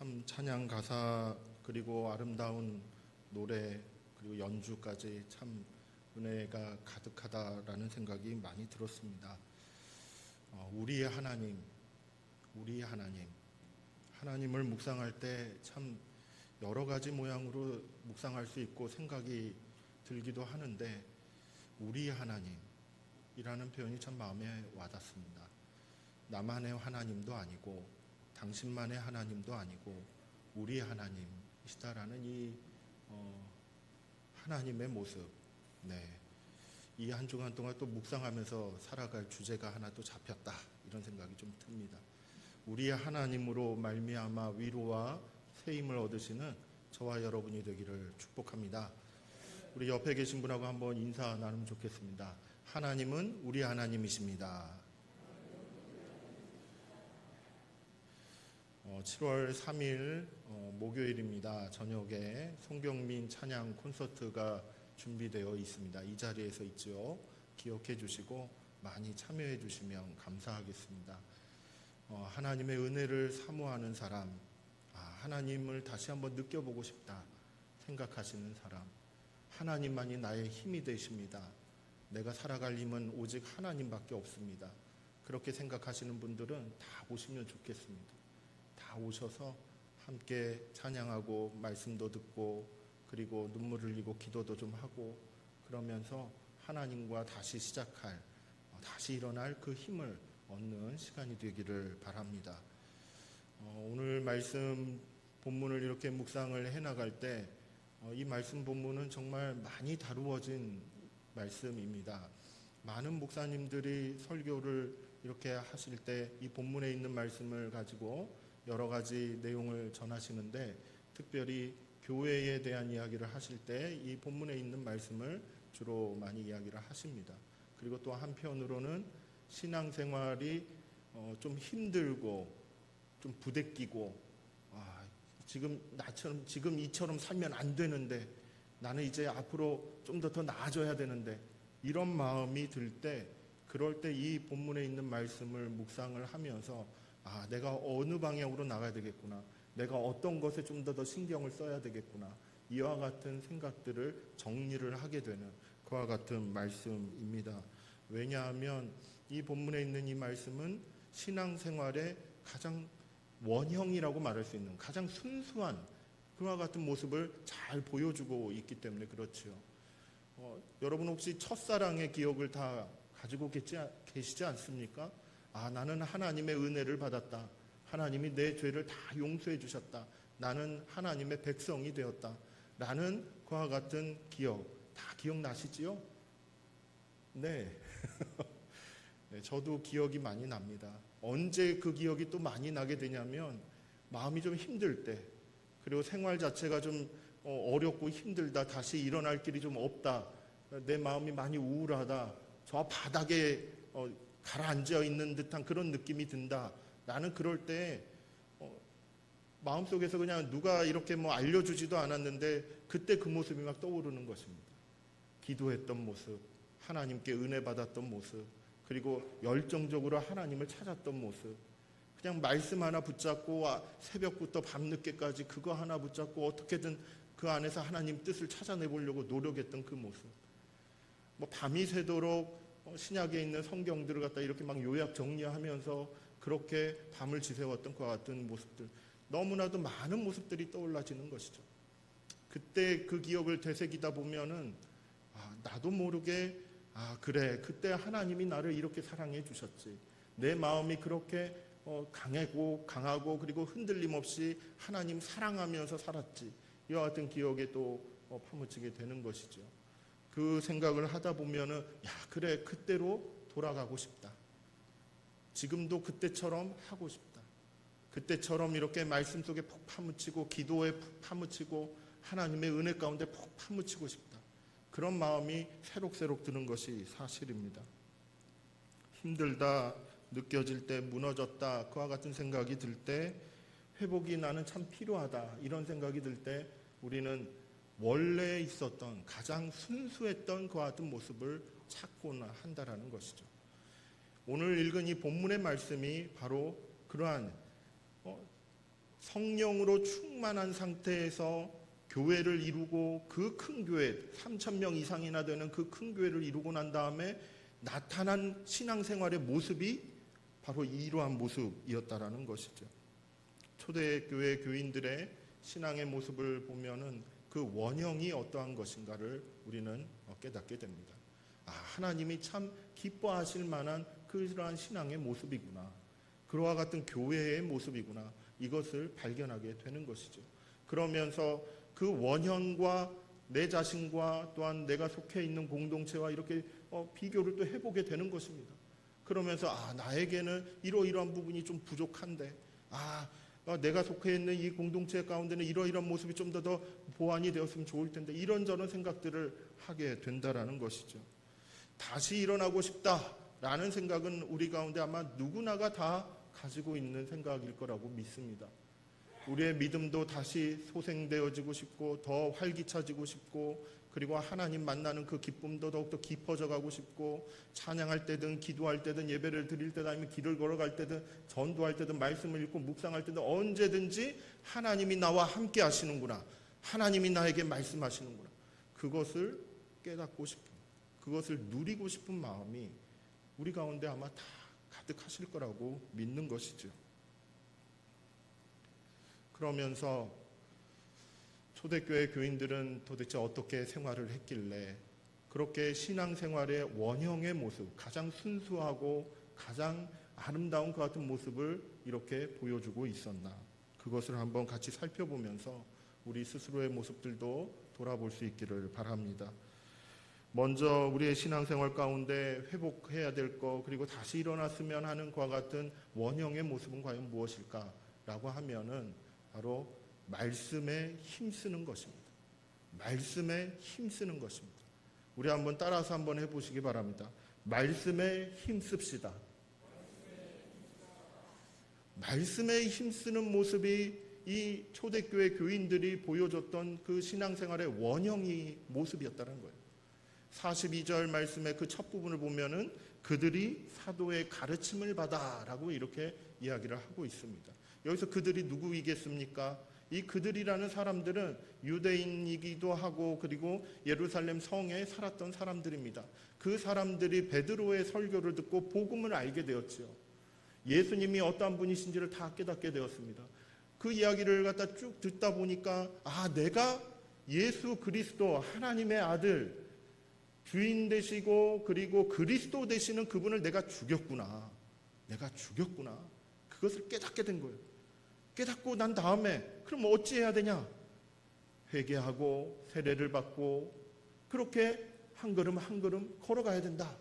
참 찬양 가사 그리고 아름다운 노래 그리고 연주까지 참 은혜가 가득하다라는 생각이 많이 들었습니다. 우리의 하나님을 묵상할 때 참 여러 가지 모양으로 묵상할 수 있고 생각이 들기도 하는데 우리의 하나님이라는 표현이 참 마음에 와닿습니다. 나만의 하나님도 아니고 당신만의 하나님도 아니고 우리의 하나님이시다라는 이 하나님의 모습, 이 한 주간 동안 또 묵상하면서 살아갈 주제가 하나 또 잡혔다 이런 생각이 좀 듭니다. 우리의 하나님으로 말미암아 위로와 새 힘을 얻으시는 저와 여러분이 되기를 축복합니다. 우리 옆에 계신 분하고 한번 인사 나누면 좋겠습니다. 하나님은 우리 하나님이십니다. 7월 3일 목요일입니다. 저녁에 송경민 찬양 콘서트가 준비되어 있습니다. 이 자리에서 있죠. 기억해 주시고 많이 참여해 주시면 감사하겠습니다. 하나님의 은혜를 사모하는 사람, 하나님을 다시 한번 느껴보고 싶다 생각하시는 사람, 하나님만이 나의 힘이 되십니다. 내가 살아갈 힘은 오직 하나님밖에 없습니다. 그렇게 생각하시는 분들은 다 오시면 좋겠습니다. 다 오셔서 함께 찬양하고 말씀도 듣고 그리고 눈물 흘리고 기도도 좀 하고 그러면서 하나님과 다시 시작할, 다시 일어날 그 힘을 얻는 시간이 되기를 바랍니다. 오늘 말씀 본문을 이렇게 묵상을 해나갈 때 이 말씀 본문은 정말 많이 다루어진 말씀입니다. 많은 목사님들이 설교를 이렇게 하실 때 이 본문에 있는 말씀을 가지고 여러 가지 내용을 전하시는데 특별히 교회에 대한 이야기를 하실 때 이 본문에 있는 말씀을 주로 많이 이야기를 하십니다. 그리고 또 한편으로는 신앙생활이 좀 힘들고 좀 부대끼고 지금 이처럼 살면 안 되는데 나는 이제 앞으로 좀 더 나아져야 되는데 이런 마음이 들 때 그럴 때 이 본문에 있는 말씀을 묵상을 하면서 내가 어느 방향으로 나가야 되겠구나, 내가 어떤 것에 좀 더 신경을 써야 되겠구나, 이와 같은 생각들을 정리를 하게 되는 그와 같은 말씀입니다. 왜냐하면 이 본문에 있는 이 말씀은 신앙생활의 가장 원형이라고 말할 수 있는 가장 순수한 그와 같은 모습을 잘 보여주고 있기 때문에 그렇지요. 여러분 혹시 첫사랑의 기억을 다 가지고 계시지 않습니까? 나는 하나님의 은혜를 받았다. 하나님이 내 죄를 다 용서해 주셨다. 나는 하나님의 백성이 되었다. 라는 그와 같은 기억, 다 기억나시지요? 네. 저도 기억이 많이 납니다. 언제 그 기억이 또 많이 나게 되냐면 마음이 좀 힘들 때, 그리고 생활 자체가 좀 어렵고 힘들다, 다시 일어날 길이 좀 없다, 내 마음이 많이 우울하다, 저 바닥에 가라앉아 있는 듯한 그런 느낌이 든다. 나는 그럴 때 마음속에서 그냥 누가 이렇게 알려주지도 않았는데 그때 그 모습이 막 떠오르는 것입니다. 기도했던 모습, 하나님께 은혜 받았던 모습, 그리고 열정적으로 하나님을 찾았던 모습, 그냥 말씀 하나 붙잡고 새벽부터 밤늦게까지 그거 하나 붙잡고 어떻게든 그 안에서 하나님 뜻을 찾아내보려고 노력했던 그 모습, 밤이 새도록 신약에 있는 성경들을 갖다 이렇게 막 요약 정리하면서 그렇게 밤을 지새웠던 것 같은 모습들, 너무나도 많은 모습들이 떠올라지는 것이죠. 그때 그 기억을 되새기다 보면은 나도 모르게 그래, 그때 하나님이 나를 이렇게 사랑해 주셨지, 내 마음이 그렇게 강하고 그리고 흔들림 없이 하나님 사랑하면서 살았지, 이와 같은 기억에 또 파묻히게 되는 것이죠. 그 생각을 하다 보면은 그래, 그때로 돌아가고 싶다, 지금도 그때처럼 하고 싶다, 그때처럼 이렇게 말씀 속에 푹 파묻히고 기도에 푹 파묻히고 하나님의 은혜 가운데 푹 파묻히고 싶다, 그런 마음이 새록새록 드는 것이 사실입니다. 힘들다 느껴질 때, 무너졌다 그와 같은 생각이 들 때, 회복이 나는 참 필요하다 이런 생각이 들 때 우리는 원래 있었던 가장 순수했던 그와 같은 모습을 찾고나 한다라는 것이죠. 오늘 읽은 이 본문의 말씀이 바로 그러한 성령으로 충만한 상태에서 교회를 이루고 그 큰 교회 3,000명 이상이나 되는 그 큰 교회를 이루고 난 다음에 나타난 신앙생활의 모습이 바로 이러한 모습이었다라는 것이죠. 초대교회 교인들의 신앙의 모습을 보면은 그 원형이 어떠한 것인가를 우리는 깨닫게 됩니다. 하나님이 참 기뻐하실 만한 그러한 신앙의 모습이구나. 그와 같은 교회의 모습이구나. 이것을 발견하게 되는 것이죠. 그러면서 그 원형과 내 자신과 또한 내가 속해 있는 공동체와 이렇게 비교를 또 해보게 되는 것입니다. 그러면서 나에게는 이러이러한 부분이 좀 부족한데 내가 속해 있는 이 공동체 가운데는 이러이러한 모습이 좀 더 보완이 되었으면 좋을 텐데 이런저런 생각들을 하게 된다라는 것이죠. 다시 일어나고 싶다라는 생각은 우리 가운데 아마 누구나가 다 가지고 있는 생각일 거라고 믿습니다. 우리의 믿음도 다시 소생되어지고 싶고 더 활기차지고 싶고 그리고 하나님 만나는 그 기쁨도 더욱더 깊어져 가고 싶고 찬양할 때든 기도할 때든 예배를 드릴 때든 아니면 길을 걸어갈 때든 전도할 때든 말씀을 읽고 묵상할 때든 언제든지 하나님이 나와 함께 하시는구나. 하나님이 나에게 말씀하시는구나. 그것을 깨닫고 싶은 그것을 누리고 싶은 마음이 우리 가운데 아마 다 가득하실 거라고 믿는 것이죠. 그러면서 초대교회 교인들은 도대체 어떻게 생활을 했길래 그렇게 신앙생활의 원형의 모습, 가장 순수하고 가장 아름다운 것 같은 모습을 이렇게 보여주고 있었나. 그것을 한번 같이 살펴보면서 우리 스스로의 모습들도 돌아볼 수 있기를 바랍니다. 먼저 우리의 신앙생활 가운데 회복해야 될 것 그리고 다시 일어났으면 하는 것과 같은 원형의 모습은 과연 무엇일까라고 하면은 바로 말씀에 힘쓰는 것입니다. 말씀에 힘쓰는 것입니다. 우리 한번 따라서 한번 해보시기 바랍니다. 말씀에 힘씁시다. 말씀에 힘쓰는 모습이 이 초대교회 교인들이 보여줬던 그 신앙생활의 원형이 모습이었다는 거예요. 42절 말씀의 그 첫 부분을 보면은 그들이 사도의 가르침을 받아라고 이렇게 이야기를 하고 있습니다. 여기서 그들이 누구이겠습니까? 이 그들이라는 사람들은 유대인이기도 하고 그리고 예루살렘 성에 살았던 사람들입니다. 그 사람들이 베드로의 설교를 듣고 복음을 알게 되었죠. 예수님이 어떠한 분이신지를 다 깨닫게 되었습니다. 그 이야기를 갖다 쭉 듣다 보니까 내가 예수 그리스도 하나님의 아들 주인 되시고 그리고 그리스도 되시는 그분을 내가 죽였구나. 그것을 깨닫게 된 거예요. 깨닫고 난 다음에 그럼 어찌해야 되냐? 회개하고 세례를 받고 그렇게 한 걸음 한 걸음 걸어가야 된다.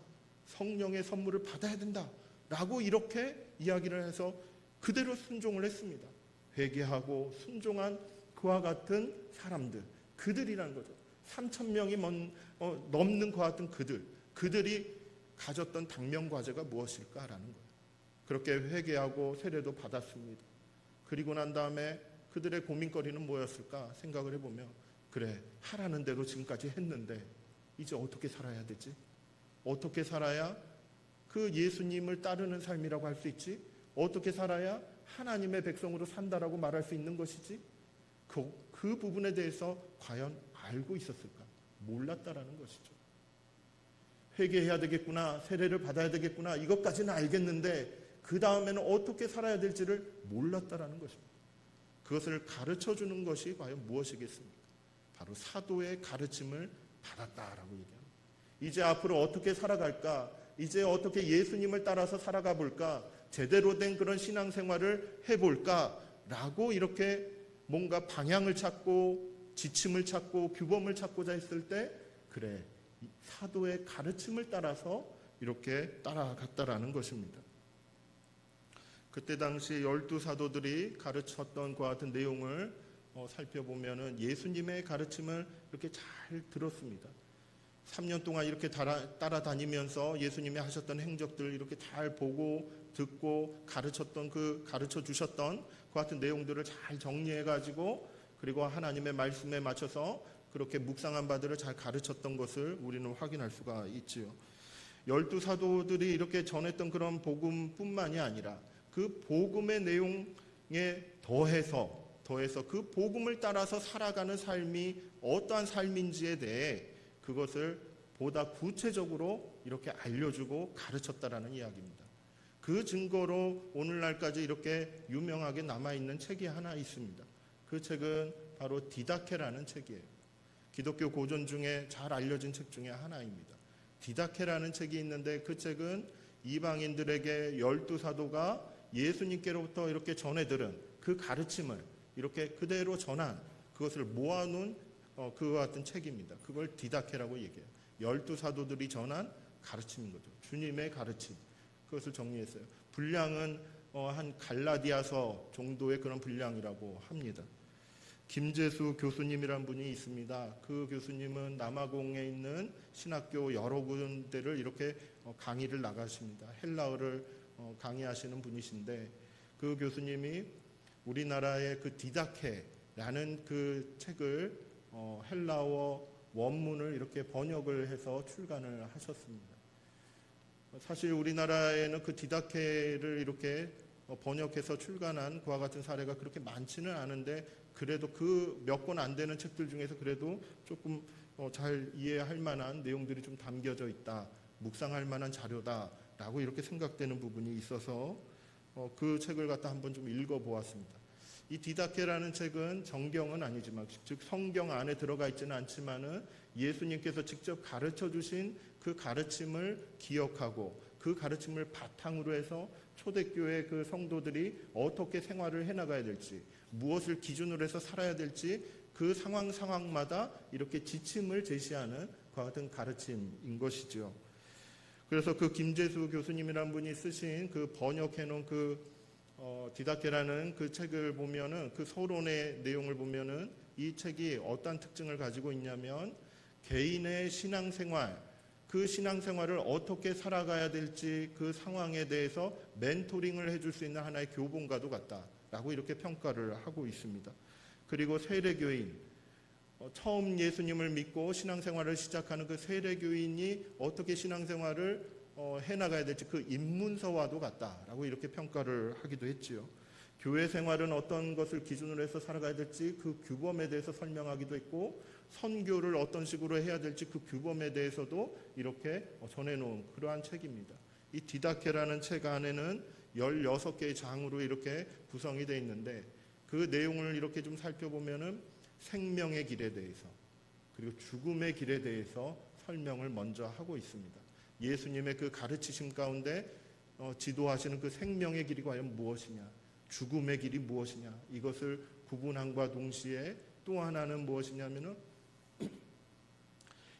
성령의 선물을 받아야 된다. 라고 이렇게 이야기를 해서 그대로 순종을 했습니다. 회개하고 순종한 그와 같은 사람들, 그들이라는 거죠. 3,000명이 넘는 그와 같은 그들이 가졌던 당면과제가 무엇일까라는 거예요. 그렇게 회개하고 세례도 받았습니다. 그리고 난 다음에 그들의 고민거리는 뭐였을까 생각을 해보면 그래 하라는 대로 지금까지 했는데 이제 어떻게 살아야 되지? 어떻게 살아야 그 예수님을 따르는 삶이라고 할 수 있지? 어떻게 살아야 하나님의 백성으로 산다라고 말할 수 있는 것이지? 그 부분에 대해서 과연 알고 있었을까? 몰랐다라는 것이죠. 회개해야 되겠구나, 세례를 받아야 되겠구나, 이것까지는 알겠는데 그 다음에는 어떻게 살아야 될지를 몰랐다라는 것입니다. 그것을 가르쳐주는 것이 과연 무엇이겠습니까? 바로 사도의 가르침을 받았다라고 얘기합니다. 이제 앞으로 어떻게 살아갈까? 이제 어떻게 예수님을 따라서 살아가 볼까? 제대로 된 그런 신앙생활을 해볼까? 라고 이렇게 뭔가 방향을 찾고 지침을 찾고 규범을 찾고자 했을 때 그래 사도의 가르침을 따라서 이렇게 따라갔다라는 것입니다. 그때 당시 12사도들이 가르쳤던 것 같은 내용을 살펴보면은 예수님의 가르침을 이렇게 잘 들었습니다. 3년 동안 이렇게 따라다니면서 예수님이 하셨던 행적들을 이렇게 잘 보고 듣고 가르쳐 주셨던 그 같은 내용들을 잘 정리해 가지고 그리고 하나님의 말씀에 맞춰서 그렇게 묵상한 바들을 잘 가르쳤던 것을 우리는 확인할 수가 있지요. 12사도들이 이렇게 전했던 그런 복음뿐만이 아니라 그 복음의 내용 더해서 그 복음을 따라서 살아가는 삶이 어떠한 삶인지에 대해 그것을 보다 구체적으로 이렇게 알려주고 가르쳤다라는 이야기입니다. 그 증거로 오늘날까지 이렇게 유명하게 남아있는 책이 하나 있습니다. 그 책은 바로 디다케라는 책이에요. 기독교 고전 중에 잘 알려진 책 중에 하나입니다. 디다케라는 책이 있는데 그 책은 이방인들에게 12사도가 예수님께로부터 이렇게 전해 들은 그 가르침을 이렇게 그대로 전한 그것을 모아놓은 그와 같은 책입니다. 그걸 디다케라고 얘기해요. 12사도들이 전한 가르침인 거죠. 주님의 가르침. 그것을 정리했어요. 분량은 한 갈라디아서 정도의 그런 분량이라고 합니다. 김재수 교수님이란 분이 있습니다. 그 교수님은 남아공에 있는 신학교 여러 군데를 이렇게 강의를 나가십니다. 헬라어를 강의하시는 분이신데 그 교수님이 우리나라의 그 디다케라는 그 책을 헬라어 원문을 이렇게 번역을 해서 출간을 하셨습니다. 사실 우리나라에는 그 디다케를 이렇게 번역해서 출간한 그와 같은 사례가 그렇게 많지는 않은데 그래도 그 몇 권 안 되는 책들 중에서 그래도 조금 잘 이해할 만한 내용들이 좀 담겨져 있다, 묵상할 만한 자료다라고 이렇게 생각되는 부분이 있어서 그 책을 갖다 한번 좀 읽어보았습니다. 이 디다케라는 책은 정경은 아니지만, 즉 성경 안에 들어가 있지는 않지만은 예수님께서 직접 가르쳐 주신 그 가르침을 기억하고 그 가르침을 바탕으로 해서 초대교회 그 성도들이 어떻게 생활을 해나가야 될지, 무엇을 기준으로 해서 살아야 될지 그 상황마다 이렇게 지침을 제시하는 그와 같은 가르침인 것이죠. 그래서 그 김재수 교수님이란 분이 쓰신 그 번역해놓은 그 디다케라는 그 책을 보면은 그 서론의 내용을 보면은 이 책이 어떤 특징을 가지고 있냐면 개인의 신앙생활, 그 신앙생활을 어떻게 살아가야 될지 그 상황에 대해서 멘토링을 해줄 수 있는 하나의 교본과도 같다라고 이렇게 평가를 하고 있습니다. 그리고 세례교인, 처음 예수님을 믿고 신앙생활을 시작하는 그 세례교인이 어떻게 신앙생활을 해나가야 될지 그 입문서와도 같다라고 이렇게 평가를 하기도 했지요. 교회 생활은 어떤 것을 기준으로 해서 살아가야 될지 그 규범에 대해서 설명하기도 했고, 선교를 어떤 식으로 해야 될지 그 규범에 대해서도 이렇게 전해놓은 그러한 책입니다. 이 디다케라는 책 안에는 16개의 장으로 이렇게 구성이 되어 있는데 그 내용을 이렇게 좀 살펴보면은 생명의 길에 대해서 그리고 죽음의 길에 대해서 설명을 먼저 하고 있습니다. 예수님의 그 가르치심 가운데 지도하시는 그 생명의 길이 과연 무엇이냐, 죽음의 길이 무엇이냐, 이것을 구분함과 동시에 또 하나는 무엇이냐면은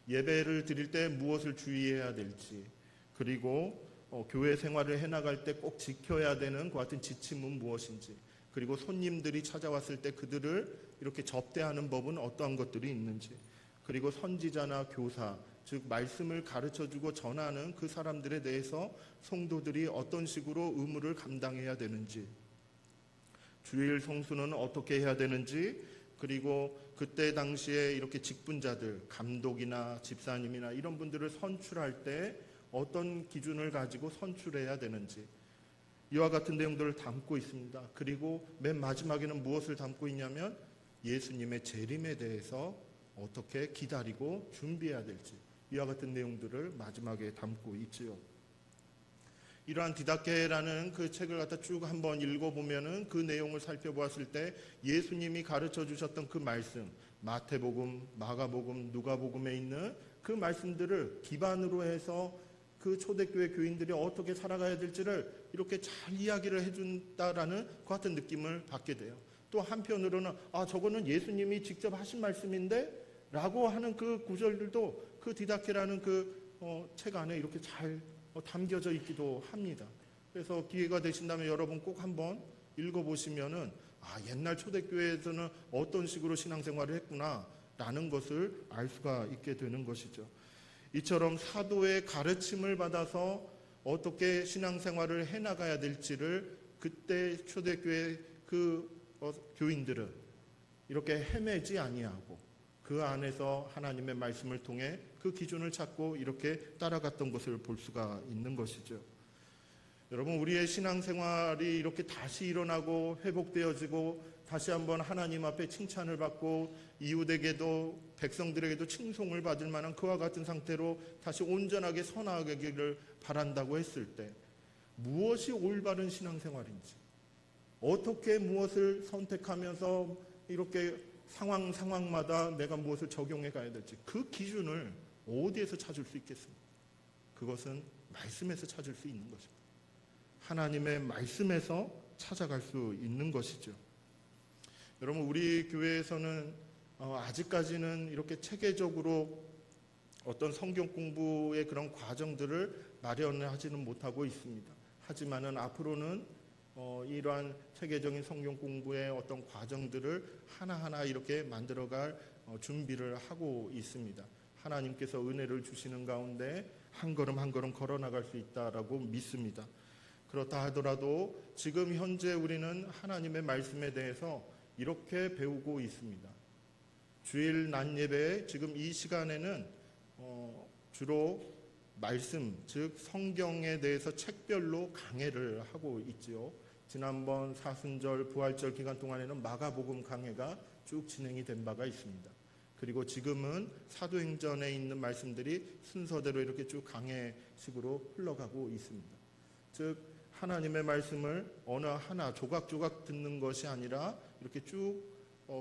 예배를 드릴 때 무엇을 주의해야 될지, 그리고 교회 생활을 해나갈 때 꼭 지켜야 되는 그 같은 지침은 무엇인지, 그리고 손님들이 찾아왔을 때 그들을 이렇게 접대하는 법은 어떠한 것들이 있는지, 그리고 선지자나 교사, 즉 말씀을 가르쳐주고 전하는 그 사람들에 대해서 성도들이 어떤 식으로 의무를 감당해야 되는지, 주일 성수는 어떻게 해야 되는지, 그리고 그때 당시에 이렇게 직분자들, 감독이나 집사님이나 이런 분들을 선출할 때 어떤 기준을 가지고 선출해야 되는지, 이와 같은 내용들을 담고 있습니다. 그리고 맨 마지막에는 무엇을 담고 있냐면 예수님의 재림에 대해서 어떻게 기다리고 준비해야 될지, 이와 같은 내용들을 마지막에 담고 있지요. 이러한 디다케라는 그 책을 갖다 쭉 한번 읽어보면은 그 내용을 살펴보았을 때 예수님이 가르쳐 주셨던 그 말씀, 마태복음, 마가복음, 누가복음에 있는 그 말씀들을 기반으로 해서 그 초대교회 교인들이 어떻게 살아가야 될지를 이렇게 잘 이야기를 해준다라는 그 같은 느낌을 받게 돼요. 또 한편으로는 저거는 예수님이 직접 하신 말씀인데 라고 하는 그 구절들도 그 디다케라는 그 책 안에 이렇게 잘 담겨져 있기도 합니다. 그래서 기회가 되신다면 여러분 꼭 한번 읽어보시면은 옛날 초대교회에서는 어떤 식으로 신앙생활을 했구나 라는 것을 알 수가 있게 되는 것이죠. 이처럼 사도의 가르침을 받아서 어떻게 신앙생활을 해나가야 될지를 그때 초대교회 그 교인들은 이렇게 헤매지 아니하고 그 안에서 하나님의 말씀을 통해 그 기준을 찾고 이렇게 따라갔던 것을 볼 수가 있는 것이죠. 여러분, 우리의 신앙생활이 이렇게 다시 일어나고 회복되어지고 다시 한번 하나님 앞에 칭찬을 받고 이웃에게도 백성들에게도 칭송을 받을 만한 그와 같은 상태로 다시 온전하게 선하기를 바란다고 했을 때 무엇이 올바른 신앙생활인지, 어떻게 무엇을 선택하면서 이렇게 상황마다 내가 무엇을 적용해 가야 될지, 그 기준을 어디에서 찾을 수 있겠습니까? 그것은 말씀에서 찾을 수 있는 것입니다. 하나님의 말씀에서 찾아갈 수 있는 것이죠. 여러분, 우리 교회에서는 아직까지는 이렇게 체계적으로 어떤 성경 공부의 그런 과정들을 마련하지는 못하고 있습니다. 하지만은 앞으로는 이러한 체계적인 성경 공부의 어떤 과정들을 하나하나 이렇게 만들어갈 준비를 하고 있습니다. 하나님께서 은혜를 주시는 가운데 한 걸음 한 걸음 걸어나갈 수 있다라고 믿습니다. 그렇다 하더라도 지금 현재 우리는 하나님의 말씀에 대해서 이렇게 배우고 있습니다. 주일 낮 예배 지금 이 시간에는 주로 말씀, 즉 성경에 대해서 책별로 강해를 하고 있지요. 지난번 사순절, 부활절 기간 동안에는 마가복음 강해가 쭉 진행이 된 바가 있습니다. 그리고 지금은 사도행전에 있는 말씀들이 순서대로 이렇게 쭉 강해식으로 흘러가고 있습니다. 즉 하나님의 말씀을 어느 하나 조각조각 듣는 것이 아니라 이렇게 쭉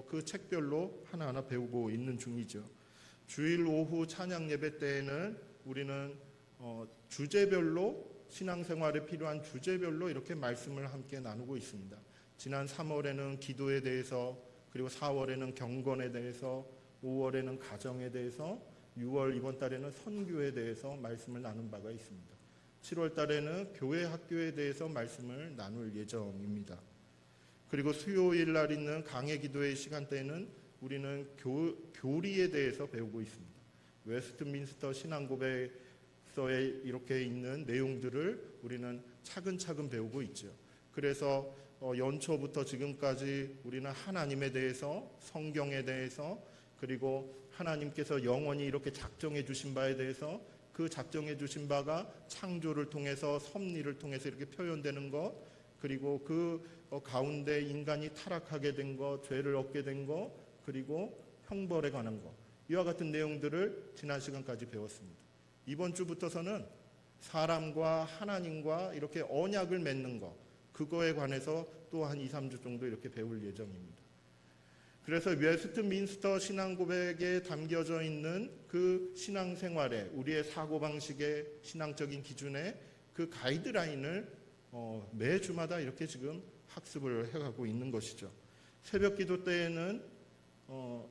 그 책별로 하나하나 배우고 있는 중이죠. 주일 오후 찬양 예배 때에는 우리는 주제별로 신앙생활에 필요한 주제별로 이렇게 말씀을 함께 나누고 있습니다. 지난 3월에는 기도에 대해서, 그리고 4월에는 경건에 대해서, 5월에는 가정에 대해서, 6월 이번 달에는 선교에 대해서 말씀을 나눈 바가 있습니다. 7월 달에는 교회 학교에 대해서 말씀을 나눌 예정입니다. 그리고 수요일 날 있는 강해 기도의 시간대에는 우리는 교리에 대해서 배우고 있습니다. 웨스트민스터 신앙고백서에 이렇게 있는 내용들을 우리는 차근차근 배우고 있죠. 그래서 연초부터 지금까지 우리는 하나님에 대해서, 성경에 대해서, 그리고 하나님께서 영원히 이렇게 작정해 주신 바에 대해서, 그 작정해 주신 바가 창조를 통해서, 섭리를 통해서 이렇게 표현되는 것, 그리고 그 가운데 인간이 타락하게 된 것, 죄를 얻게 된 것, 그리고 형벌에 관한 것, 이와 같은 내용들을 지난 시간까지 배웠습니다. 이번 주부터서는 사람과 하나님과 이렇게 언약을 맺는 것, 그거에 관해서 또 한 2, 3주 정도 이렇게 배울 예정입니다. 그래서 웨스트민스터 신앙고백에 담겨져 있는 그 신앙생활에, 우리의 사고방식의 신앙적인 기준에 그 가이드라인을 매주마다 이렇게 지금 학습을 해가고 있는 것이죠. 새벽 기도 때에는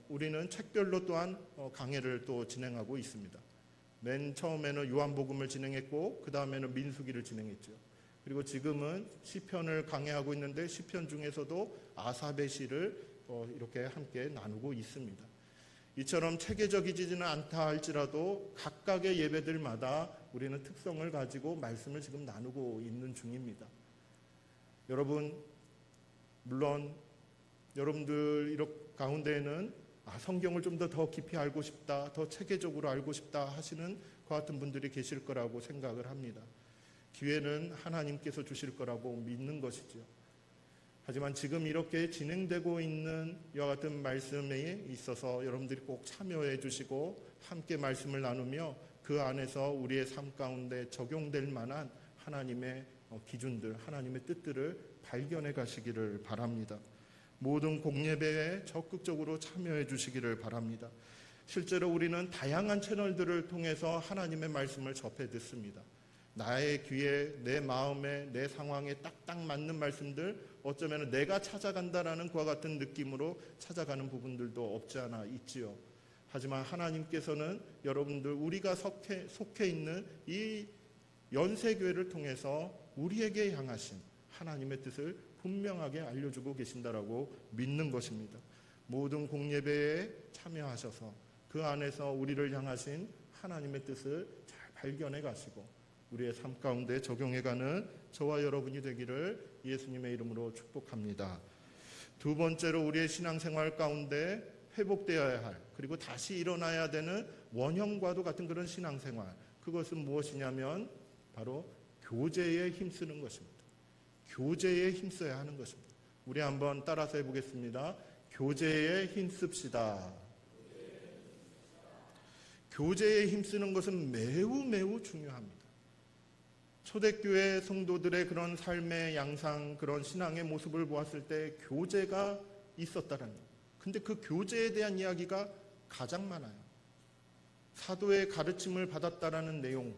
우리는 책별로 또한 강해를 또 진행하고 있습니다. 맨 처음에는 요한복음을 진행했고 그 다음에는 민수기를 진행했죠. 그리고 지금은 시편을 강해하고 있는데 시편 중에서도 아사베시를 이렇게 함께 나누고 있습니다. 이처럼 체계적이지는 않다 할지라도 각각의 예배들마다 우리는 특성을 가지고 말씀을 지금 나누고 있는 중입니다. 여러분, 물론 여러분들 가운데에는 성경을 좀 더 깊이 알고 싶다, 더 체계적으로 알고 싶다 하시는 그 같은 분들이 계실 거라고 생각을 합니다. 기회는 하나님께서 주실 거라고 믿는 것이죠. 하지만 지금 이렇게 진행되고 있는 이와 같은 말씀에 있어서 여러분들이 꼭 참여해 주시고 함께 말씀을 나누며 그 안에서 우리의 삶 가운데 적용될 만한 하나님의 기준들, 하나님의 뜻들을 발견해 가시기를 바랍니다. 모든 공예배에 적극적으로 참여해 주시기를 바랍니다. 실제로 우리는 다양한 채널들을 통해서 하나님의 말씀을 접해 듣습니다. 나의 귀에, 내 마음에, 내 상황에 딱딱 맞는 말씀들, 어쩌면 내가 찾아간다라는 그와 같은 느낌으로 찾아가는 부분들도 없지 않아 있지요. 하지만 하나님께서는 여러분들, 우리가 속해 있는 이 연세교회를 통해서 우리에게 향하신 하나님의 뜻을 분명하게 알려주고 계신다라고 믿는 것입니다. 모든 공예배에 참여하셔서 그 안에서 우리를 향하신 하나님의 뜻을 잘 발견해 가시고 우리의 삶 가운데 적용해가는 저와 여러분이 되기를 예수님의 이름으로 축복합니다. 두 번째로, 우리의 신앙생활 가운데 회복되어야 할, 그리고 다시 일어나야 되는 원형과도 같은 그런 신앙생활, 그것은 무엇이냐면 바로 교제에 힘쓰는 것입니다. 교제에 힘써야 하는 것입니다. 우리 한번 따라서 해보겠습니다. 교제에 힘씁시다. 교제에 힘쓰는 것은 매우 매우 중요합니다. 초대교회 성도들의 그런 삶의 양상, 그런 신앙의 모습을 보았을 때 교제가 있었다는 거예요. 근데 그 교제에 대한 이야기가 가장 많아요. 사도의 가르침을 받았다라는 내용,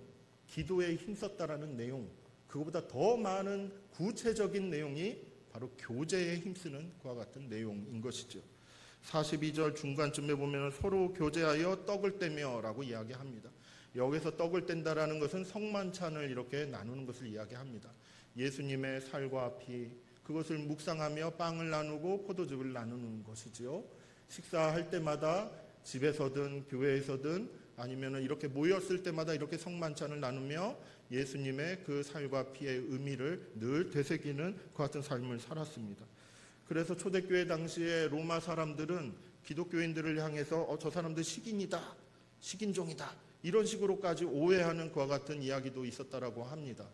기도에 힘썼다라는 내용, 그거보다 더 많은 구체적인 내용이 바로 교제에 힘쓰는 그와 같은 내용인 것이죠. 42절 중간쯤에 보면 서로 교제하여 떡을 떼며 라고 이야기합니다. 여기서 떡을 뗀다라는 것은 성만찬을 이렇게 나누는 것을 이야기합니다. 예수님의 살과 피, 그것을 묵상하며 빵을 나누고 포도즙을 나누는 것이지요. 식사할 때마다 집에서든 교회에서든 아니면 이렇게 모였을 때마다 이렇게 성만찬을 나누며 예수님의 그 살과 피의 의미를 늘 되새기는 그 같은 삶을 살았습니다. 그래서 초대교회 당시에 로마 사람들은 기독교인들을 향해서 저 사람들 식인이다, 식인종이다, 이런 식으로까지 오해하는 그와 같은 이야기도 있었다라고 합니다.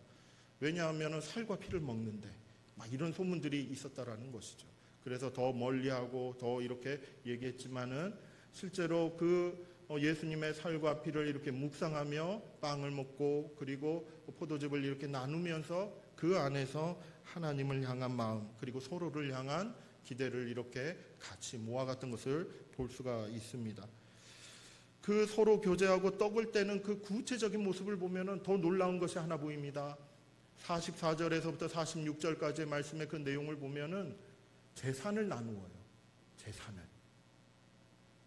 왜냐하면 살과 피를 먹는데 막 이런 소문들이 있었다라는 것이죠. 그래서 더 멀리하고 더 이렇게 얘기했지만은 실제로 그 예수님의 살과 피를 이렇게 묵상하며 빵을 먹고 그리고 포도즙을 이렇게 나누면서 그 안에서 하나님을 향한 마음 그리고 서로를 향한 기대를 이렇게 같이 모아갔던 것을 볼 수가 있습니다. 그 서로 교제하고 떡을 떼는 그 구체적인 모습을 보면은 더 놀라운 것이 하나 보입니다. 44절에서부터 46절까지의 말씀의 그 내용을 보면은 재산을 나누어요.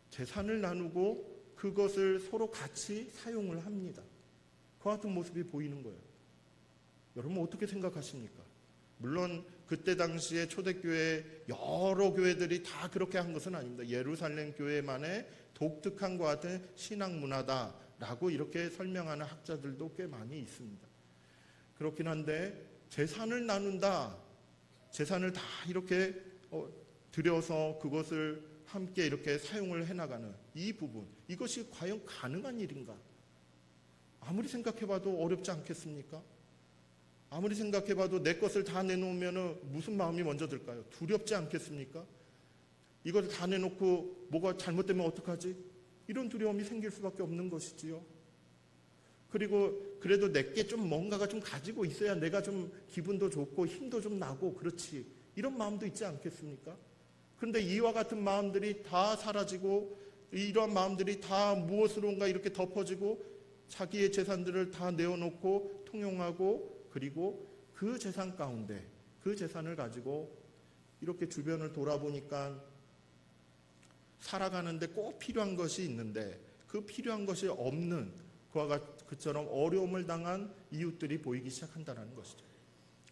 재산을 나누고 그것을 서로 같이 사용을 합니다. 그 같은 모습이 보이는 거예요. 여러분 어떻게 생각하십니까? 물론 그때 당시에 초대교회 여러 교회들이 다 그렇게 한 것은 아닙니다. 예루살렘 교회만의 독특한 것 같은 신앙 문화다라고 이렇게 설명하는 학자들도 꽤 많이 있습니다. 그렇긴 한데 재산을 나눈다, 재산을 다 이렇게 들여서 그것을 함께 이렇게 사용을 해나가는 이 부분, 이것이 과연 가능한 일인가? 아무리 생각해봐도 어렵지 않겠습니까? 아무리 생각해봐도 내 것을 다 내놓으면 무슨 마음이 먼저 들까요? 두렵지 않겠습니까? 이걸 다 내놓고 뭐가 잘못되면 어떡하지? 이런 두려움이 생길 수밖에 없는 것이지요. 그리고 그래도 내게 좀 뭔가가 좀 가지고 있어야 내가 좀 기분도 좋고 힘도 좀 나고 그렇지. 이런 마음도 있지 않겠습니까? 그런데 이와 같은 마음들이 다 사라지고 이러한 마음들이 다 무엇으로인가 이렇게 덮어지고 자기의 재산들을 다 내어놓고 통용하고 그리고 그 재산 가운데 그 재산을 가지고 이렇게 주변을 돌아보니까 살아가는데 꼭 필요한 것이 있는데 그 필요한 것이 없는 그처럼 어려움을 당한 이웃들이 보이기 시작한다는 것이죠.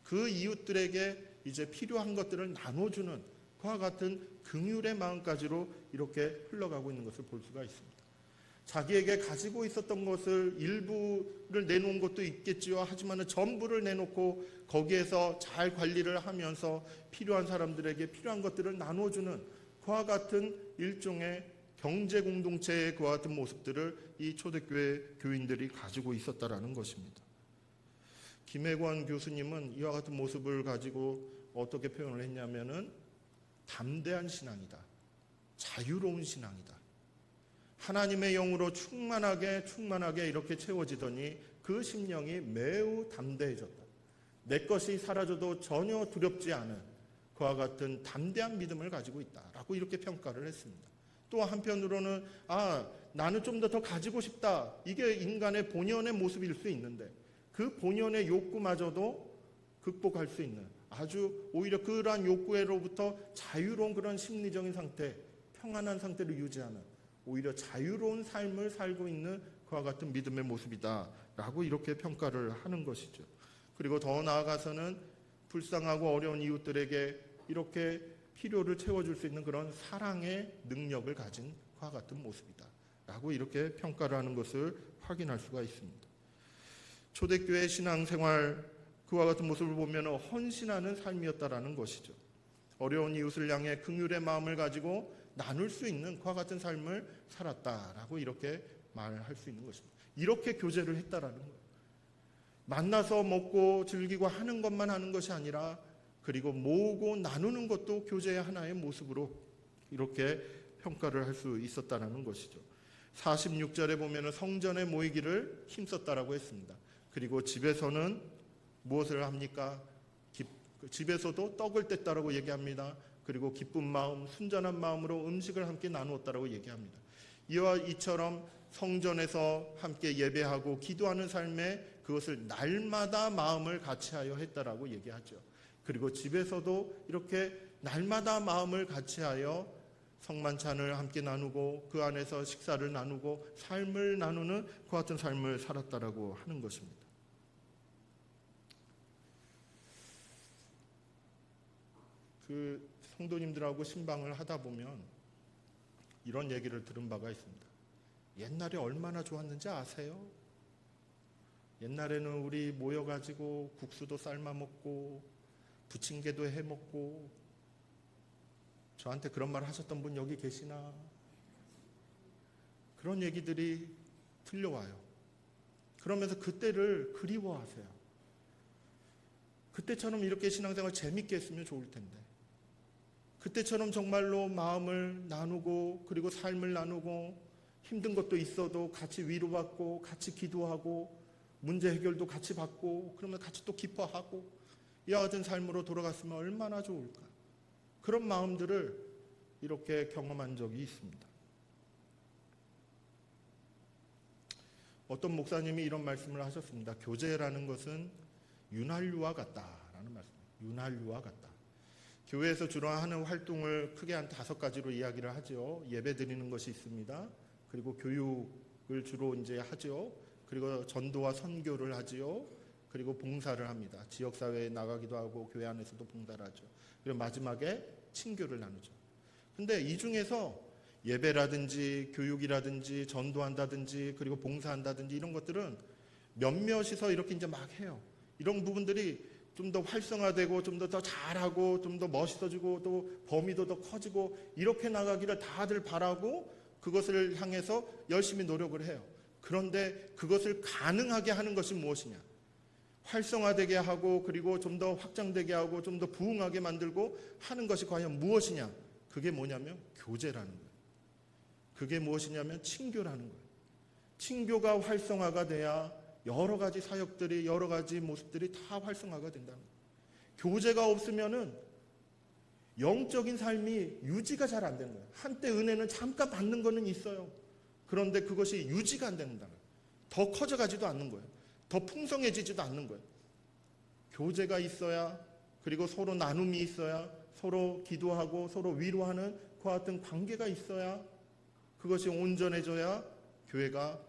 그 이웃들에게 이제 필요한 것들을 나눠주는 그와 같은 긍휼의 마음까지로 이렇게 흘러가고 있는 것을 볼 수가 있습니다. 자기에게 가지고 있었던 것을 일부를 내놓은 것도 있겠지요. 하지만 전부를 내놓고 거기에서 잘 관리를 하면서 필요한 사람들에게 필요한 것들을 나눠주는 그와 같은 일종의 경제 공동체의 그와 같은 모습들을 이 초대교회 교인들이 가지고 있었다라는 것입니다. 김혜권 교수님은 이와 같은 모습을 가지고 어떻게 표현을 했냐면은 담대한 신앙이다. 자유로운 신앙이다. 하나님의 영으로 충만하게 이렇게 채워지더니 그 심령이 매우 담대해졌다. 내 것이 사라져도 전혀 두렵지 않은 그와 같은 담대한 믿음을 가지고 있다라고 이렇게 평가를 했습니다. 또 한편으로는 나는 좀 더 가지고 싶다. 이게 인간의 본연의 모습일 수 있는데 그 본연의 욕구마저도 극복할 수 있는 아주 오히려 그러한 욕구로부터 자유로운 그런 심리적인 상태, 평안한 상태를 유지하는 오히려 자유로운 삶을 살고 있는 그와 같은 믿음의 모습이다라고 이렇게 평가를 하는 것이죠. 그리고 더 나아가서는 불쌍하고 어려운 이웃들에게 이렇게 필요를 채워줄 수 있는 그런 사랑의 능력을 가진 그와 같은 모습이다라고 이렇게 평가를 하는 것을 확인할 수가 있습니다. 초대교회 신앙생활 그와 같은 모습을 보면 헌신하는 삶이었다라는 것이죠. 어려운 이웃을 향해 긍휼의 마음을 가지고 나눌 수 있는 그와 같은 삶을 살았다라고 이렇게 말할 수 있는 것입니다. 이렇게 교제를 했다라는 거예요. 만나서 먹고 즐기고 하는 것만 하는 것이 아니라 그리고 모으고 나누는 것도 교제의 하나의 모습으로 이렇게 평가를 할 수 있었다는 것이죠. 46절에 보면 성전에 모이기를 힘썼다라고 했습니다. 그리고 집에서는 무엇을 합니까? 집에서도 떡을 뗐다라고 얘기합니다. 그리고 기쁜 마음, 순전한 마음으로 음식을 함께 나누었다라고 얘기합니다. 이와 이처럼 성전에서 함께 예배하고 기도하는 삶에 그것을 날마다 마음을 같이하여 했다라고 얘기하죠. 그리고 집에서도 이렇게 날마다 마음을 같이하여 성만찬을 함께 나누고 그 안에서 식사를 나누고 삶을 나누는 그 같은 삶을 살았다라고 하는 것입니다. 그 성도님들하고 신방을 하다 보면 이런 얘기를 들은 바가 있습니다. 옛날에 얼마나 좋았는지 아세요? 옛날에는 우리 모여가지고 국수도 삶아 먹고 부침개도 해 먹고, 저한테 그런 말 하셨던 분 여기 계시나? 그런 얘기들이 들려와요. 그러면서 그때를 그리워하세요. 그때처럼 이렇게 신앙생활 재밌게 했으면 좋을 텐데, 그때처럼 정말로 마음을 나누고 그리고 삶을 나누고 힘든 것도 있어도 같이 위로받고 같이 기도하고 문제 해결도 같이 받고 그러면 같이 또 기뻐하고 이와 같은 삶으로 돌아갔으면 얼마나 좋을까. 그런 마음들을 이렇게 경험한 적이 있습니다. 어떤 목사님이 이런 말씀을 하셨습니다. 교제라는 것은 윤활유와 같다라는 말씀입니다. 윤활유와 같다. 교회에서 주로 하는 활동을 크게 한 5가지로 이야기를 하죠. 예배 드리는 것이 있습니다. 그리고 교육을 주로 이제 하죠. 그리고 전도와 선교를 하지요. 그리고 봉사를 합니다. 지역사회에 나가기도 하고 교회 안에서도 봉사를 하죠. 그리고 마지막에 친교를 나누죠. 근데 이 중에서 예배라든지 교육이라든지 전도한다든지 그리고 봉사한다든지 이런 것들은 몇몇이서 이렇게 이제 막 해요. 이런 부분들이 좀 더 활성화되고 좀 더 잘하고 좀 더 멋있어지고 또 범위도 더 커지고 이렇게 나가기를 다들 바라고 그것을 향해서 열심히 노력을 해요. 그런데 그것을 가능하게 하는 것이 무엇이냐? 활성화되게 하고 그리고 좀 더 확장되게 하고 좀 더 부흥하게 만들고 하는 것이 과연 무엇이냐? 그게 뭐냐면 교제라는 거예요. 그게 무엇이냐면 친교라는 거예요. 친교가 활성화가 돼야 여러 가지 사역들이 여러 가지 모습들이 다 활성화가 된다는 거예요. 교제가 없으면은 영적인 삶이 유지가 잘 안 되는 거예요. 한때 은혜는 잠깐 받는 거는 있어요. 그런데 그것이 유지가 안 된다는 거예요. 더 커져가지도 않는 거예요. 더 풍성해지지도 않는 거예요. 교제가 있어야, 그리고 서로 나눔이 있어야, 서로 기도하고 서로 위로하는 그와 같은 관계가 있어야 그것이 온전해져야 교회가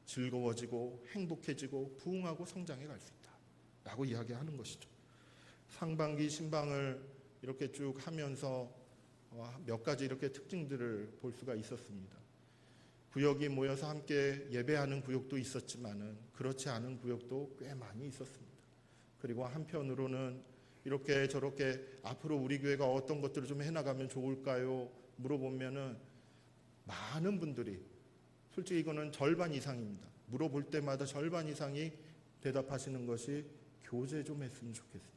즐거워지고 행복해지고 부흥하고 성장해 갈 수 있다라고 이야기하는 것이죠. 상반기 신방을 이렇게 쭉 하면서 몇 가지 이렇게 특징들을 볼 수가 있었습니다. 구역이 모여서 함께 예배하는 구역도 있었지만은 그렇지 않은 구역도 꽤 많이 있었습니다. 그리고 한편으로는 이렇게 저렇게 앞으로 우리 교회가 어떤 것들을 좀 해나가면 좋을까요? 물어보면은 많은 분들이, 솔직히 이거는 절반 이상입니다. 물어볼 때마다 절반 이상이 대답하시는 것이 교제 좀 했으면 좋겠습니다.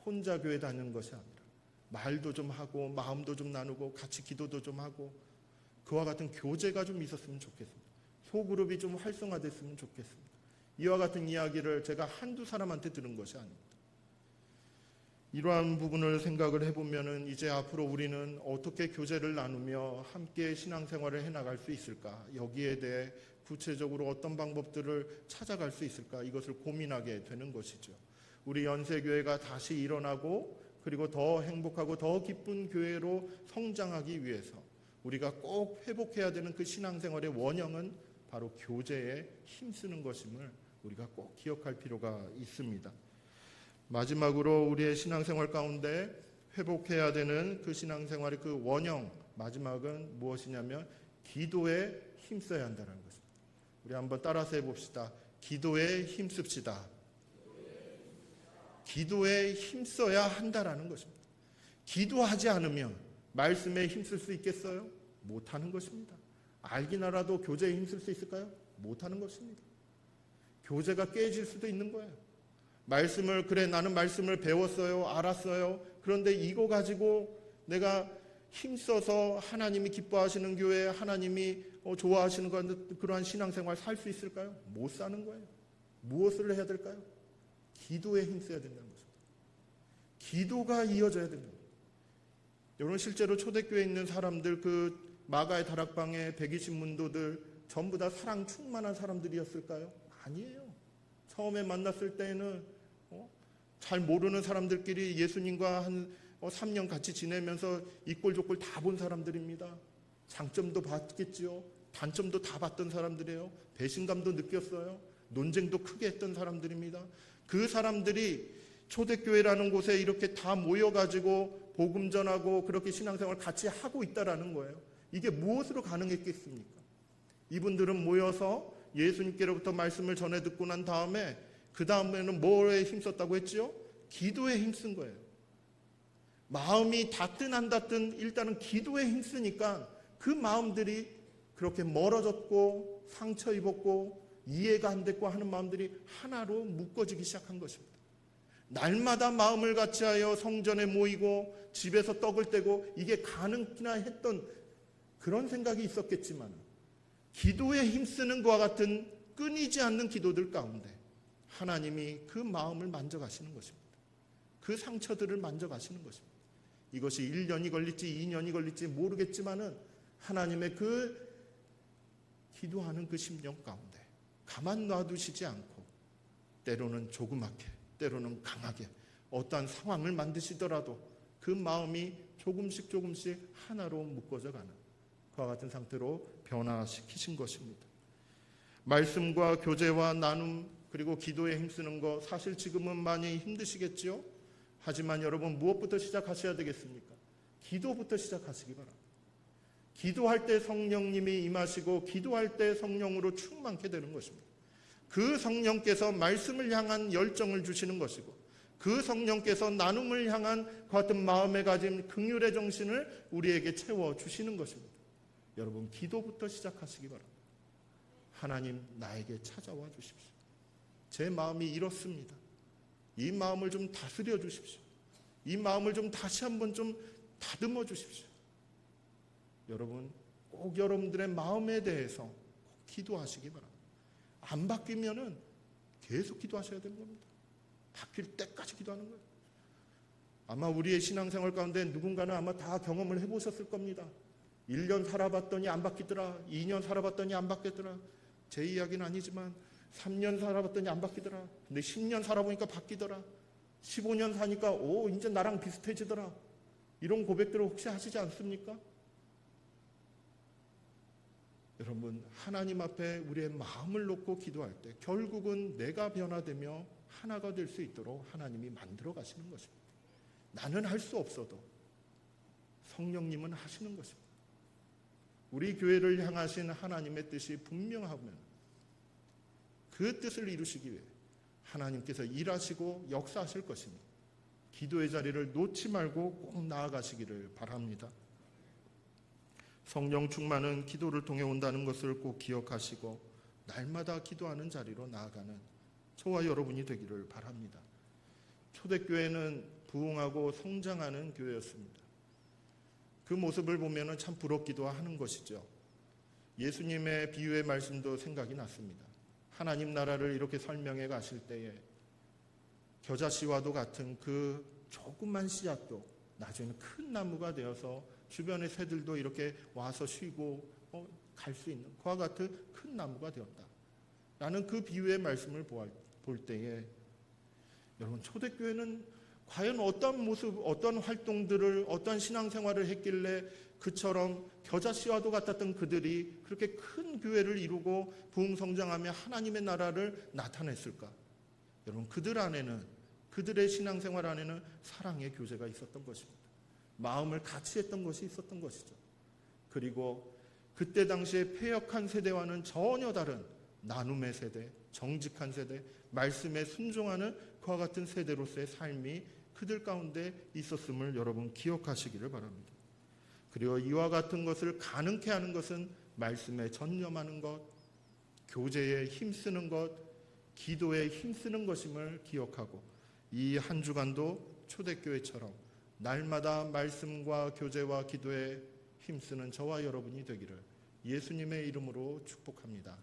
혼자 교회 다니는 것이 아니라 말도 좀 하고 마음도 좀 나누고 같이 기도도 좀 하고 그와 같은 교제가 좀 있었으면 좋겠습니다. 소그룹이 좀 활성화됐으면 좋겠습니다. 이와 같은 이야기를 제가 한두 사람한테 들은 것이 아닙니다. 이러한 부분을 생각을 해보면은 이제 앞으로 우리는 어떻게 교제를 나누며 함께 신앙생활을 해나갈 수 있을까? 여기에 대해 구체적으로 어떤 방법들을 찾아갈 수 있을까? 이것을 고민하게 되는 것이죠. 우리 연세교회가 다시 일어나고 그리고 더 행복하고 더 기쁜 교회로 성장하기 위해서 우리가 꼭 회복해야 되는 그 신앙생활의 원형은 바로 교제에 힘쓰는 것임을 우리가 꼭 기억할 필요가 있습니다. 마지막으로 우리의 신앙생활 가운데 회복해야 되는 그 신앙생활의 그 원형, 마지막은 무엇이냐면 기도에 힘써야 한다는 것입니다. 우리 한번 따라서 해봅시다. 기도에 힘씁시다. 기도에 힘써야 한다라는 것입니다. 기도하지 않으면 말씀에 힘쓸 수 있겠어요? 못하는 것입니다. 알긴 알아도 교제에 힘쓸 수 있을까요? 못하는 것입니다. 교제가 깨질 수도 있는 거예요. 말씀을, 그래 나는 말씀을 배웠어요, 알았어요. 그런데 이거 가지고 내가 힘써서 하나님이 기뻐하시는 교회, 하나님이 좋아하시는 그러한 신앙생활 살 수 있을까요? 못 사는 거예요. 무엇을 해야 될까요? 기도에 힘써야 된다는 것입니다. 기도가 이어져야 됩니다. 여러분, 실제로 초대교회에 있는 사람들, 그 마가의 다락방의 120문도들 전부 다 사랑 충만한 사람들이었을까요? 아니에요. 처음에 만났을 때는 잘 모르는 사람들끼리 예수님과 한 3년 같이 지내면서 이꼴저꼴 다 본 사람들입니다. 장점도 봤겠지요. 단점도 다 봤던 사람들이에요. 배신감도 느꼈어요. 논쟁도 크게 했던 사람들입니다. 그 사람들이 초대교회라는 곳에 이렇게 다 모여가지고 복음 전하고 그렇게 신앙생활 같이 하고 있다라는 거예요. 이게 무엇으로 가능했겠습니까? 이분들은 모여서 예수님께로부터 말씀을 전해 듣고 난 다음에 그 다음에는 뭐에 힘썼다고 했지요? 기도에 힘쓴 거예요. 마음이 닿든 안 닿든 일단은 기도에 힘쓰니까 그 마음들이 그렇게 멀어졌고 상처 입었고 이해가 안 됐고 하는 마음들이 하나로 묶어지기 시작한 것입니다. 날마다 마음을 같이하여 성전에 모이고 집에서 떡을 떼고 이게 가능하나 했던 그런 생각이 있었겠지만 기도에 힘쓰는 것과 같은 끊이지 않는 기도들 가운데 하나님이 그 마음을 만져가시는 것입니다. 그 상처들을 만져가시는 것입니다. 이것이 1년이 걸릴지 2년이 걸릴지 모르겠지만은 하나님의 그 기도하는 그 심령 가운데 가만 놔두시지 않고 때로는 조그맣게 때로는 강하게 어떠한 상황을 만드시더라도 그 마음이 조금씩 하나로 묶어져 가는 그와 같은 상태로 변화시키신 것입니다. 말씀과 교제와 나눔 그리고 기도에 힘쓰는 거 사실 지금은 많이 힘드시겠지요? 하지만 여러분 무엇부터 시작하셔야 되겠습니까? 기도부터 시작하시기 바랍니다. 기도할 때 성령님이 임하시고 기도할 때 성령으로 충만케 되는 것입니다. 그 성령께서 말씀을 향한 열정을 주시는 것이고 그 성령께서 나눔을 향한 그 같은 마음에 가진 긍휼의 정신을 우리에게 채워주시는 것입니다. 여러분 기도부터 시작하시기 바랍니다. 하나님 나에게 찾아와 주십시오. 제 마음이 이렇습니다. 이 마음을 좀 다스려 주십시오. 이 마음을 좀 다시 한번 좀 다듬어 주십시오. 여러분 꼭 여러분들의 마음에 대해서 꼭 기도하시기 바랍니다. 안 바뀌면은 계속 기도하셔야 되는 겁니다. 바뀔 때까지 기도하는 거예요. 아마 우리의 신앙생활 가운데 누군가는 아마 다 경험을 해보셨을 겁니다. 1년 살아봤더니 안 바뀌더라. 2년 살아봤더니 안 바뀌더라. 제 이야기는 아니지만 3년 살아봤더니 안 바뀌더라. 근데 10년 살아보니까 바뀌더라. 15년 사니까 이제 나랑 비슷해지더라. 이런 고백들을 혹시 하시지 않습니까? 여러분 하나님 앞에 우리의 마음을 놓고 기도할 때 결국은 내가 변화되며 하나가 될 수 있도록 하나님이 만들어 가시는 것입니다. 나는 할 수 없어도 성령님은 하시는 것입니다. 우리 교회를 향하신 하나님의 뜻이 분명하면 그 뜻을 이루시기 위해 하나님께서 일하시고 역사하실 것입니다. 기도의 자리를 놓지 말고 꼭 나아가시기를 바랍니다. 성령 충만은 기도를 통해 온다는 것을 꼭 기억하시고 날마다 기도하는 자리로 나아가는 저와 여러분이 되기를 바랍니다. 초대교회는 부흥하고 성장하는 교회였습니다. 그 모습을 보면 참 부럽기도 하는 것이죠. 예수님의 비유의 말씀도 생각이 났습니다. 하나님 나라를 이렇게 설명해 가실 때에 겨자씨와도 같은 그 조그만 씨앗도 나중에는 큰 나무가 되어서 주변의 새들도 이렇게 와서 쉬고 갈 수 있는 그와 같은 큰 나무가 되었다 라는 그 비유의 말씀을 볼 때에 여러분 초대교회는 과연 어떤 모습, 어떤 활동들을, 어떤 신앙생활을 했길래 그처럼 겨자씨와도 같았던 그들이 그렇게 큰 교회를 이루고 부흥성장하며 하나님의 나라를 나타냈을까? 여러분 그들 안에는, 그들의 신앙생활 안에는 사랑의 교제가 있었던 것입니다. 마음을 같이 했던 것이 있었던 것이죠. 그리고 그때 당시에 패역한 세대와는 전혀 다른 나눔의 세대, 정직한 세대, 말씀에 순종하는 그와 같은 세대로서의 삶이 그들 가운데 있었음을 여러분 기억하시기를 바랍니다. 그리고 이와 같은 것을 가능케 하는 것은 말씀에 전념하는 것, 교제에 힘쓰는 것, 기도에 힘쓰는 것임을 기억하고 이 한 주간도 초대교회처럼 날마다 말씀과 교제와 기도에 힘쓰는 저와 여러분이 되기를 예수님의 이름으로 축복합니다.